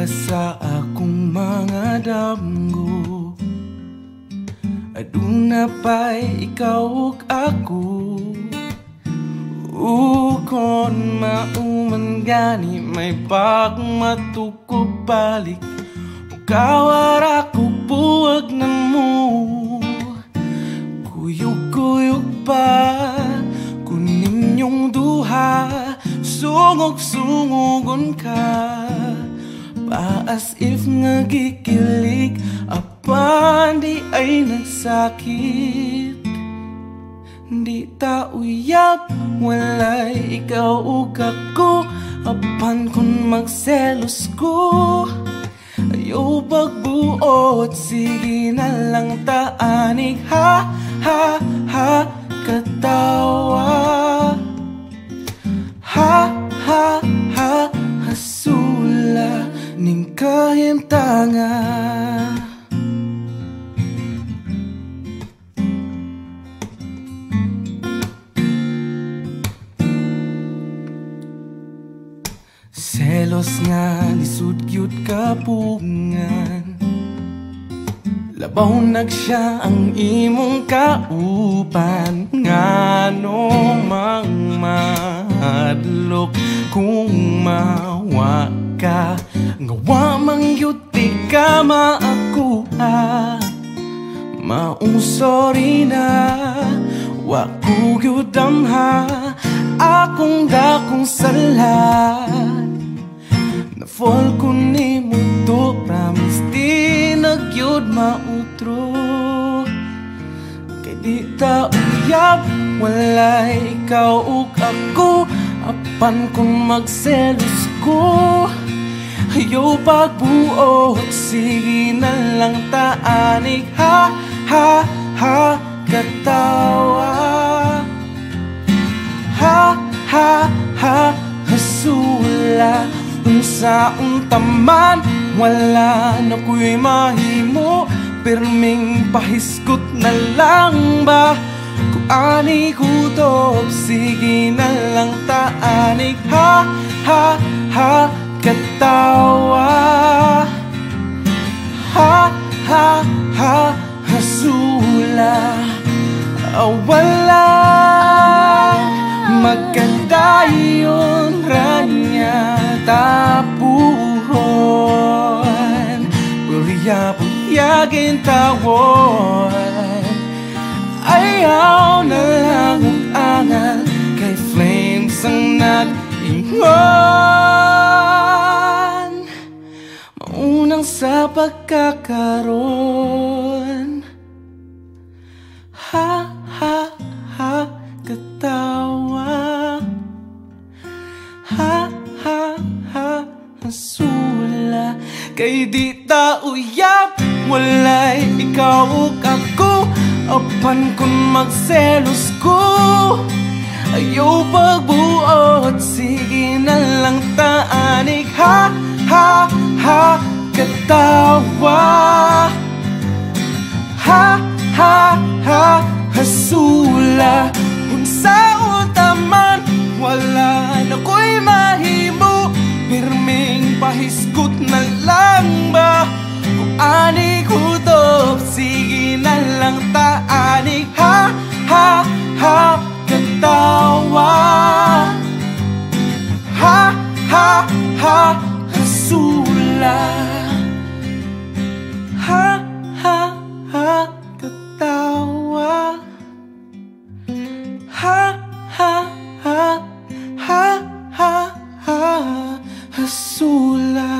sa akong mga damgo. Aduna pa'y ikaw ug ako. Kon mauman gani may pagmatukog balik. Kawara ko buwag na mo. Kuyog-kuyog pa kunin yung duha. Sungog-sungogon ka pa as if nga gikilig. Apan di ay nagsakit. Di ta uyab walay ikaw ug ako. Apan kun magselos ko ayaw pagbuot. Sige na lang taanig ha ha ha katawa. Ha ha ha hasula ning kahimtanga. Selos nga lisud gyud kapungan. Labaw nagsiya ang imong kaupan. Ngano mang mahadlok kung mawa ka. Ngawa mang yut di ka maakuha. Maong sorry na wa ko gyud damha. Akong dakong sala na-fall ko ni mo to. Promise di nagyod mautro. Kay di ta uyab walay ikaw ug ako. Apan kung magselos ko ayaw pagbuot. Sige na lang taanig ha ha ha katawa. Ha ha ha hasula unsaon taman wala na ko'y mahimo. Pirming pahiskot na lang ba kung ani kutob. Sige na lang taanig ha ha ha katawa. Ha ha ha hasula wala magkadayon ranya tapuhon. Purya-puryagin tawon. Ayaw na lang ang angal kay flames ang nag-ingon. Maunang sa pagkakaroon. Ha ha ha katawa. Ha ha ha hasula. Kay di ta uyab walay ikaw ug ako. Apan kun magselos ko ayaw pagbuot. Sige na lang taanig ha ha ha katawa. Ha ha ha hasula unsaon taman wala na ko'y mahimo. Pirming pahiskot na lang ba kung ani kutob. Sige na lang taanig ha ha ha katawa. Ha ha ha hasula. Ha ha ha katawa. Ha ha ha ha ha ha hasula.